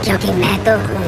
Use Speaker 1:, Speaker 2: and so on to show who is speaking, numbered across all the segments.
Speaker 1: क्योंकि मैं तो हूँ।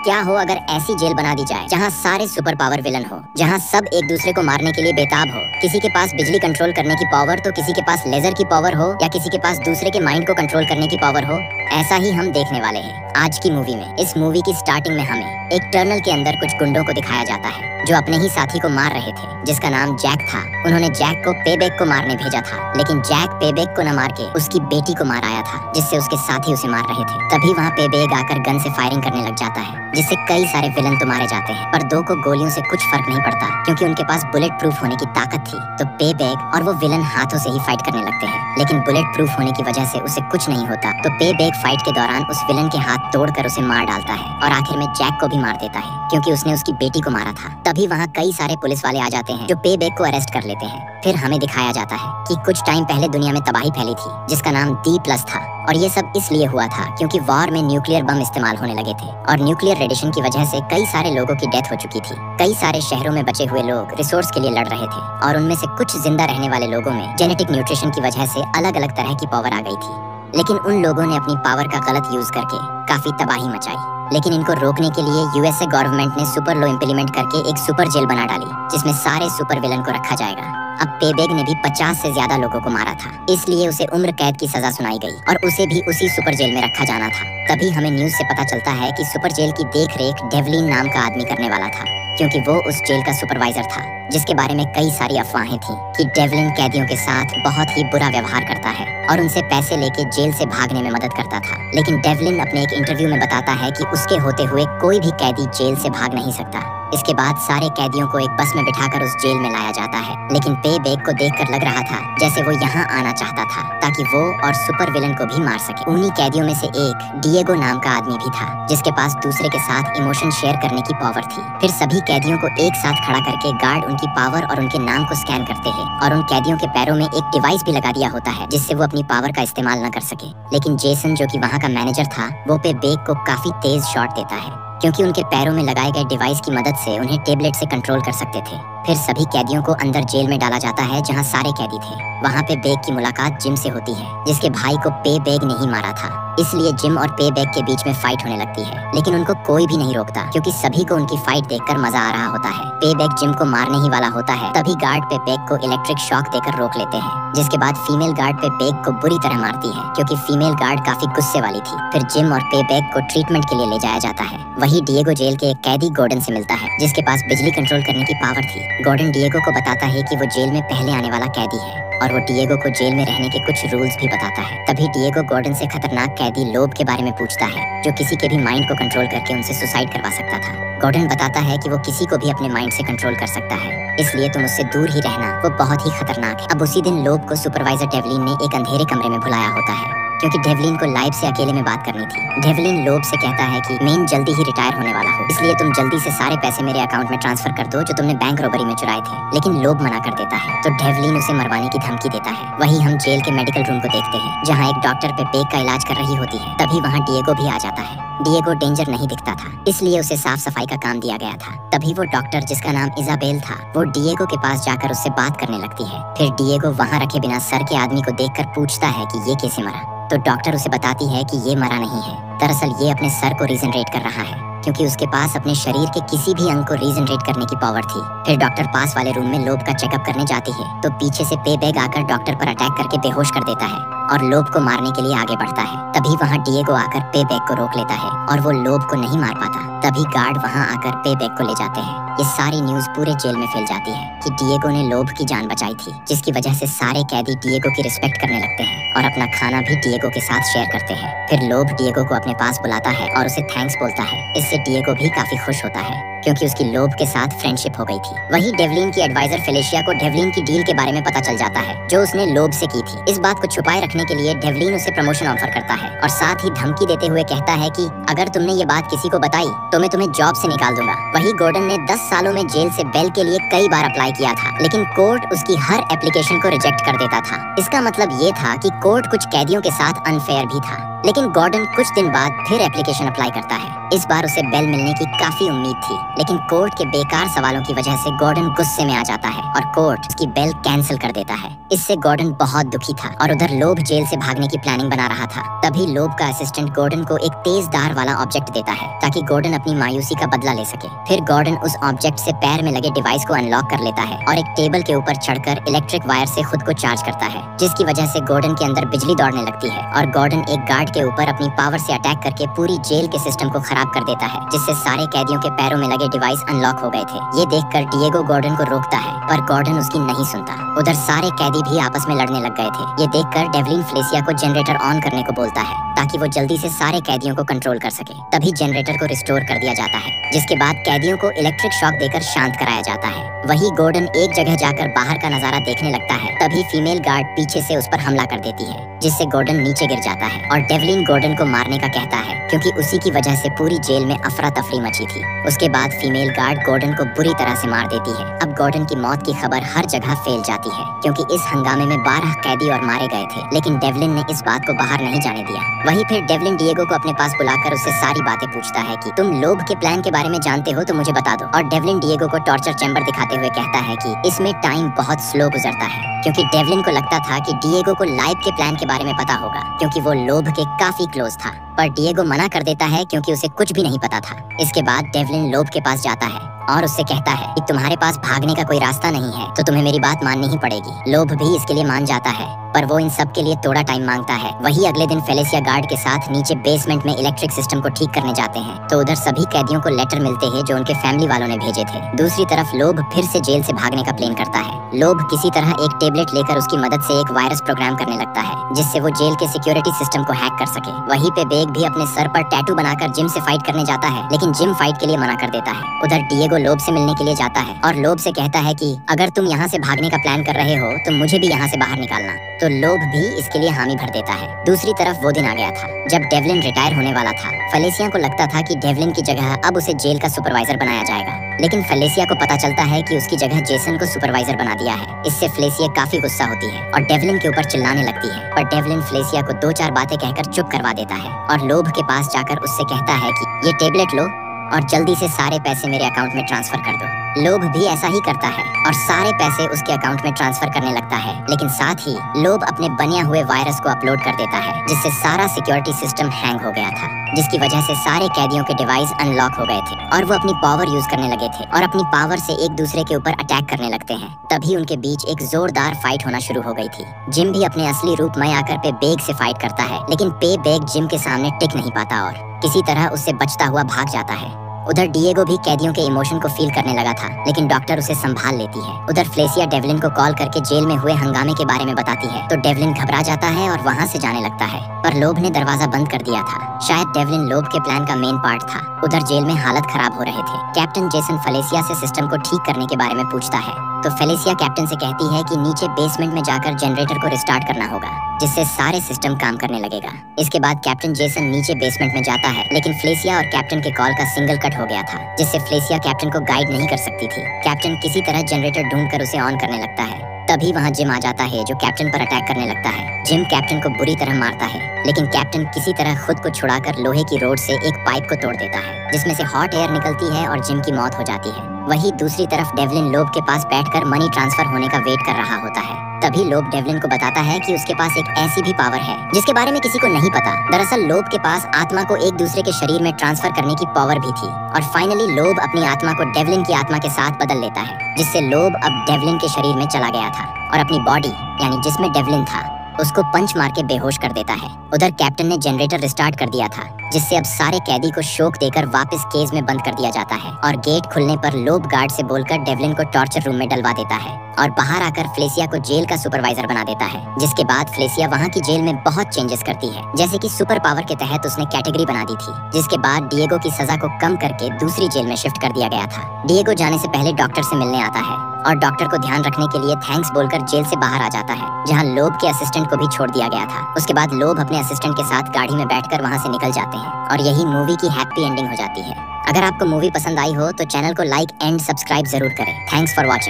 Speaker 1: क्या हो अगर ऐसी जेल बना दी जाए जहाँ सारे सुपर पावर विलन हो, जहाँ सब एक दूसरे को मारने के लिए बेताब हो। किसी के पास बिजली कंट्रोल करने की पावर तो किसी के पास लेजर की पावर हो, या किसी के पास दूसरे के माइंड को कंट्रोल करने की पावर हो। ऐसा ही हम देखने वाले हैं आज की मूवी में। इस मूवी की स्टार्टिंग में हमें एक टनल के अंदर कुछ गुंडों को दिखाया जाता है जो अपने ही साथी को मार रहे थे, जिसका नाम जैक था। उन्होंने जैक को पेबैक को मारने भेजा था, लेकिन जैक पेबैक को न मार के उसकी बेटी को मार आया था, जिससे उसके साथी उसे मार रहे थे। तभी वहाँ पेबैक आकर गन से फायरिंग करने लग जाता है, जिससे कई सारे विलन तो मारे जाते हैं, पर दो को गोलियों से कुछ फर्क नहीं पड़ता क्योंकि उनके पास बुलेट प्रूफ होने की ताकत थी। तो पेबैक और वो विलन हाथों से ही फाइट करने लगते हैं, लेकिन बुलेट प्रूफ होने की वजह से उसे कुछ नहीं होता। तो पेबैक फाइट के दौरान उस विलन के हाथ तोड़कर उसे मार डालता है और आखिर में जैक को भी मार देता है क्योंकि उसने उसकी बेटी को मारा था। तभी वहाँ कई सारे पुलिस वाले आ जाते हैं जो पेबैक को अरेस्ट कर लेते हैं। फिर हमें दिखाया जाता है कि कुछ टाइम पहले दुनिया में तबाही फैली थी जिसका नाम D+ था, और ये सब इसलिए हुआ था क्योंकि वॉर में न्यूक्लियर बम इस्तेमाल होने लगे थे और न्यूक्लियर रेडिएशन की वजह से कई सारे लोगों की डेथ हो चुकी थी। कई सारे शहरों में बचे हुए लोग रिसोर्स के लिए लड़ रहे थे और उनमें से कुछ जिंदा रहने वाले लोगों में जेनेटिक न्यूट्रिशन की वजह से अलग अलग तरह की पावर आ गई थी। लेकिन उन लोगों ने अपनी पावर का गलत यूज करके काफी तबाही मचाई। लेकिन इनको रोकने के लिए यूएसए गवर्नमेंट ने सुपर लॉ इम्प्लीमेंट करके एक सुपर जेल बना डाली जिसमें सारे सुपर विलन को रखा जाएगा। अब पेबैक ने भी 50 से ज्यादा लोगों को मारा था, इसलिए उसे उम्र कैद की सजा सुनाई गई और उसे भी उसी सुपर जेल में रखा जाना था। तभी हमें न्यूज से पता चलता है कि सुपर जेल की देखरेख डेवलिन नाम का आदमी करने वाला था, क्योंकि वो उस जेल का सुपरवाइजर था, जिसके बारे में कई सारी अफवाहें थी कि डेवलिन कैदियों के साथ बहुत ही बुरा व्यवहार करता है और उनसे पैसे लेके जेल से भागने में मदद करता था। लेकिन डेवलिन अपने एक इंटरव्यू में बताता है कि उसके होते हुए कोई भी कैदी जेल से भाग नहीं सकता। इसके बाद सारे कैदियों को एक बस में बिठाकर उस जेल में लाया जाता है, लेकिन पेबैक को देखकर लग रहा था जैसे वो यहाँ आना चाहता था ताकि वो और सुपर विलन को भी मार सके। उन्हीं कैदियों में से एक डिएगो नाम का आदमी भी था, जिसके पास दूसरे के साथ इमोशन शेयर करने की पावर थी। फिर सभी कैदियों को एक साथ खड़ा करके गार्ड उनकी पावर और उनके नाम को स्कैन करते हैं और उन कैदियों के पैरों में एक डिवाइस भी लगा दिया होता है जिससे वो अपनी पावर का इस्तेमाल न कर सके। लेकिन जेसन जो कि वहाँ का मैनेजर था, वो पेबैक को काफी तेज शॉट देता है क्योंकि उनके पैरों में लगाए गए डिवाइस की मदद से उन्हें टेबलेट से कंट्रोल कर सकते थे। फिर सभी कैदियों को अंदर जेल में डाला जाता है जहां सारे कैदी थे। वहां पे बेग की मुलाकात जिम से होती है, जिसके भाई को पेबैक ने ही मारा था। इसलिए जिम और पेबैक के बीच में फाइट होने लगती है, लेकिन उनको कोई भी नहीं रोकता क्योंकि सभी को उनकी फाइट देखकर मजा आ रहा होता है। पेबैक जिम को मारने ही वाला होता है, तभी गार्ड पेबैक को इलेक्ट्रिक शॉक देकर रोक लेते हैं, जिसके बाद फीमेल गार्ड पेबैक को बुरी तरह मारती है क्योंकि फीमेल गार्ड काफी गुस्से वाली थी। फिर जिम और पेबैक को ट्रीटमेंट के लिए ले जाया जाता है। वही डिएगो जेल के एक कैदी गॉर्डन से मिलता है, जिसके पास बिजली कंट्रोल करने की पावर थी। गॉर्डन डिएगो को बताता है कि वो जेल में पहले आने वाला कैदी है और वो डिएगो को जेल में रहने के कुछ रूल्स भी बताता है। तभी डिएगो गॉर्डन से खतरनाक कैदी लोब के बारे में पूछता है, जो किसी के भी माइंड को कंट्रोल करके उनसे सुसाइड करवा सकता था। गॉर्डन बताता है कि वो किसी को भी अपने माइंड से कंट्रोल कर सकता है, इसलिए तुम उससे दूर ही रहना, वो बहुत ही खतरनाक है। अब उसी दिन लोब को सुपरवाइजर डेवलिन ने एक अंधेरे कमरे में बुलाया होता है क्योंकि डेवलिन को लाइव से अकेले में बात करनी थी। डेवलिन लोब से कहता है कि मेन जल्दी ही रिटायर होने वाला हो, इसलिए तुम जल्दी से सारे पैसे मेरे अकाउंट में ट्रांसफर कर दो जो तुमने बैंक रॉबरी में चुराए थे। लेकिन लोब मना कर देता है, तो डेवलिन उसे मरवाने की धमकी देता है। वही हम जेल के मेडिकल रूम को देखते हैं जहाँ एक डॉक्टर पेबैक का इलाज कर रही होती है। तभी वहाँ डिएगो भी आ जाता है। डिएगो डेंजर नहीं दिखता था, इसलिए उसे साफ सफाई का काम दिया गया था। तभी वो डॉक्टर, जिसका नाम इजाबेल था, वो डिएगो के पास जाकर उससे बात करने लगती है। फिर डिएगो वहाँ रखे बिना सर के आदमी को देखकर पूछता है कि ये कैसे मरा, तो डॉक्टर उसे बताती है कि ये मरा नहीं है, दरअसल ये अपने सर को रीजनरेट कर रहा है क्योंकि उसके पास अपने शरीर के किसी भी अंग को रीजनरेट करने की पावर थी। फिर डॉक्टर पास वाले रूम में लोब का चेकअप करने जाती है, तो पीछे से पेबैक आकर डॉक्टर पर अटैक करके बेहोश कर देता है और लोब को मारने के लिए आगे बढ़ता है। तभी वहाँ डिएगो आकर पेबैक को रोक लेता है और वो लोब को नहीं मार पाता। तभी गार्ड वहाँ आकर पेबैक को ले जाते हैं। ये सारी न्यूज पूरे जेल में फैल जाती है कि डिएगो ने लोब की जान बचाई थी, जिसकी वजह से सारे कैदी डिएगो की रिस्पेक्ट करने लगते हैं और अपना खाना भी डिएगो के साथ शेयर करते हैं। फिर लोब डिएगो को अपने पास बुलाता है और उसे थैंक्स बोलता है। इससे डिएगो भी काफी खुश होता है क्योंकि उसकी लोब के साथ फ्रेंडशिप हो गई थी। वही डेवलिन की एडवाइजर फेलिशिया को डेवलिन की डील के बारे में पता चल जाता है जो उसने लोब से की थी। इस बात को छुपाए रखने के लिए डेवलिन उसे प्रमोशन ऑफर करता है और साथ ही धमकी देते हुए कहता है कि अगर तुमने ये बात किसी को बताई तो मैं तुम्हें जॉब से निकाल दूंगा। वही गॉर्डन ने 10 सालों में जेल से बेल के लिए कई बार अप्लाई किया था, लेकिन कोर्ट उसकी हर एप्लीकेशन को रिजेक्ट कर देता था। इसका मतलब ये था कि कोर्ट कुछ कैदियों के साथ अनफेयर भी था। लेकिन गॉर्डन कुछ दिन बाद फिर एप्लीकेशन अप्लाई करता है इस बार उसे बेल मिलने की काफी उम्मीद थी, लेकिन कोर्ट के बेकार सवालों की वजह से गॉर्डन गुस्से में आ जाता है और कोर्ट उसकी बेल कैंसिल कर देता है। इससे गॉर्डन बहुत दुखी था और उधर लोब जेल से भागने की प्लानिंग बना रहा था। तभी लोब का असिस्टेंट गॉर्डन को एक तेज धार वाला ऑब्जेक्ट देता है ताकि गॉर्डन अपनी मायूसी का बदला ले सके। फिर गॉर्डन उस ऑब्जेक्ट से पैर में लगे डिवाइस को अनलॉक कर लेता है और एक टेबल के ऊपर चढ़कर इलेक्ट्रिक वायर से खुद को चार्ज करता है, जिसकी वजह से गॉर्डन के अंदर बिजली दौड़ने लगती है और गॉर्डन एक गार्ड के ऊपर अपनी पावर से अटैक करके पूरी जेल के सिस्टम को खराब कर देता है, जिससे सारे कैदियों के पैरों में लगे डिवाइस अनलॉक हो गए थे। ये देखकर डिएगो गॉर्डन को रोकता है, पर गॉर्डन उसकी नहीं सुनता। उधर सारे कैदी भी आपस में लड़ने लग गए थे। ये देखकर डेवलिन फेलिसिया को जनरेटर ऑन करने को बोलता है ताकि वो जल्दी से सारे कैदियों को कंट्रोल कर सके। तभी जनरेटर को रिस्टोर कर दिया जाता है, जिसके बाद कैदियों को इलेक्ट्रिक शॉक देकर शांत कराया जाता है। वही गॉर्डन एक जगह जाकर बाहर का नजारा देखने लगता है। तभी फीमेल गार्ड पीछे से उस पर हमला कर देती है, जिससे गॉर्डन नीचे गिर जाता है और डेवलिन गॉर्डन को मारने का कहता है, क्योंकि उसी की वजह से पूरी जेल में अफरा तफरी मची थी। उसके बाद फीमेल गार्ड गॉर्डन को बुरी तरह से मार देती है। अब गॉर्डन की मौत की खबर हर जगह फैल जाती है, क्योंकि इस हंगामे में 12 कैदी और मारे गए थे, लेकिन डेवलिन ने इस बात को बाहर नहीं जाने दिया। वहीं फिर डेवलिन डिएगो को अपने पास बुलाकर उससे सारी बातें पूछता है कि तुम लोब के प्लान के बारे में जानते हो तो मुझे बता दो। और डेवलिन डिएगो को टॉर्चर चैम्बर दिखाते हुए कहता है कि इसमें टाइम बहुत स्लो गुजरता है, क्योंकि डेवलिन को लगता था कि डिएगो को लाइव के प्लान के बारे में पता होगा, क्योंकि वो लोब के काफी क्लोज था। पर डिएगो मना कर देता है क्योंकि उसे कुछ भी नहीं पता था। इसके बाद डेवलिन लोब के पास जाता है और उससे कहता है कि तुम्हारे पास भागने का कोई रास्ता नहीं है तो तुम्हें मेरी बात माननी ही पड़ेगी। लोब भी इसके लिए मान जाता है, पर वो इन सब के लिए थोड़ा टाइम मांगता है। वही अगले दिन फेलिसिया गार्ड के साथ नीचे बेसमेंट में इलेक्ट्रिक सिस्टम को ठीक करने जाते हैं, तो उधर सभी कैदियों को लेटर मिलते हैं जो उनके फैमिली वालों ने भेजे थे। दूसरी तरफ लोब फिर से जेल से भागने का प्लान करता है। लोब किसी तरह एक टेबलेट लेकर उसकी मदद से एक वायरस प्रोग्राम करने लगता है, जिससे वो जेल के सिक्योरिटी सिस्टम को हैक कर सके। वहीं पे बेग भी अपने सर पर टैटू बनाकर जिम से फाइट करने जाता है, लेकिन जिम फाइट के लिए मना कर देता है। उधर डिएगो लोब से मिलने के लिए जाता है और लोब से कहता है कि अगर तुम यहाँ से भागने का प्लान कर रहे हो तो मुझे भी यहाँ से बाहर निकालना। तो लोब भी इसके लिए हामी भर देता है। दूसरी तरफ वो दिन आ गया था जब डेवलिन रिटायर होने वाला था। फेलिसिया को लगता था कि डेवलिन की जगह अब उसे जेल का सुपरवाइजर बनाया जाएगा, लेकिन फेलिसिया को पता चलता है कि उसकी जगह जेसन को सुपरवाइजर बना दिया है। इससे फेलिसिया काफी गुस्सा होती है और डेवलिन के ऊपर चिल्लाने लगती है, पर डेवलिन फेलिसिया को 2-4 बातें कहकर चुप करवा देता है और लोब के पास जाकर उससे कहता है कि ये टेबलेट लो और जल्दी से सारे पैसे मेरे अकाउंट में ट्रांसफर कर दो। लोब भी ऐसा ही करता है और सारे पैसे उसके अकाउंट में ट्रांसफर करने लगता है, लेकिन साथ ही लोब अपने बनिया हुए वायरस को अपलोड कर देता है, जिससे सारा सिक्योरिटी सिस्टम हैंग हो गया था, जिसकी वजह से सारे कैदियों के डिवाइस अनलॉक हो गए थे और वो अपनी पावर यूज करने लगे थे और अपनी पावर से एक दूसरे के ऊपर अटैक करने लगते हैं। तभी उनके बीच एक जोरदार फाइट होना शुरू हो गई थी। जिम भी अपने असली रूप में आकर पे बेग से फाइट करता है, लेकिन पे बेग जिम के सामने टिक नहीं पाता और किसी तरह उससे बचता हुआ भाग जाता है। उधर डिएगो भी कैदियों के इमोशन को फील करने लगा था, लेकिन डॉक्टर उसे संभाल लेती है। उधर फेलिसिया डेवलिन को कॉल करके जेल में हुए हंगामे के बारे में बताती है, तो डेवलिन घबरा जाता है और वहाँ से जाने लगता है, पर लोब ने दरवाजा बंद कर दिया था। शायद डेवलिन लोब के प्लान का मेन पार्ट था। उधर जेल में हालत खराब हो रहे थे। कैप्टन जेसन फेलिसिया से सिस्टम को ठीक करने के बारे में पूछता है, तो फेलिसिया कैप्टन से कहती है कि नीचे बेसमेंट में जाकर जनरेटर को रिस्टार्ट करना होगा, जिससे सारे सिस्टम काम करने लगेगा। इसके बाद कैप्टन जेसन नीचे बेसमेंट में जाता है, लेकिन फेलिसिया और कैप्टन के कॉल का सिग्नल कट हो गया था, जिससे फेलिसिया कैप्टन को गाइड नहीं कर सकती थी। कैप्टन किसी तरह जनरेटर ढूंढकर उसे ऑन करने लगता है। तभी वहाँ जिम आ जाता है, जो कैप्टन पर अटैक करने लगता है। जिम कैप्टन को बुरी तरह मारता है, लेकिन कैप्टन किसी तरह खुद को छुड़ाकर लोहे की रोड से एक पाइप को तोड़ देता है, जिसमें से हॉट एयर निकलती है और जिम की मौत हो जाती है। वहीं दूसरी तरफ डेवलिन लोब के पास बैठकर मनी ट्रांसफर होने का वेट कर रहा होता है। तभी लोब डेवलिन को बताता है कि उसके पास एक ऐसी भी पावर है जिसके बारे में किसी को नहीं पता। दरअसल लोब के पास आत्मा को एक दूसरे के शरीर में ट्रांसफर करने की पावर भी थी और फाइनली लोब अपनी आत्मा को डेवलिन की आत्मा के साथ बदल लेता है, जिससे लोब अब डेवलिन के शरीर में चला गया था और अपनी बॉडी यानी जिसमें डेवलिन था उसको पंच मार के बेहोश कर देता है। उधर कैप्टन ने जनरेटर रिस्टार्ट कर दिया था, जिससे अब सारे कैदी को शोक देकर वापस केज में बंद कर दिया जाता है और गेट खुलने पर लोब गार्ड से बोलकर डेवलिन को टॉर्चर रूम में डलवा देता है और बाहर आकर फेलिसिया को जेल का सुपरवाइजर बना देता है। जिसके बाद फेलिसिया वहाँ की जेल में बहुत चेंजेस करती है, जैसे कि सुपर पावर के तहत उसने कैटेगरी बना दी थी, जिसके बाद डिएगो की सजा को कम करके दूसरी जेल में शिफ्ट कर दिया गया था। डिएगो जाने से पहले डॉक्टर से मिलने आता है और डॉक्टर को ध्यान रखने के लिए थैंक्स बोलकर जेल से बाहर आ जाता है, जहाँ लोब के असिस्टेंट को भी छोड़ दिया गया था। उसके बाद लोब अपने असिस्टेंट के साथ गाड़ी में बैठकर वहाँ से निकल जाते हैं और यही मूवी की हैप्पी एंडिंग हो जाती है। अगर आपको मूवी पसंद आई हो तो चैनल को लाइक एंड सब्सक्राइब जरूर करें। Thanks for watching.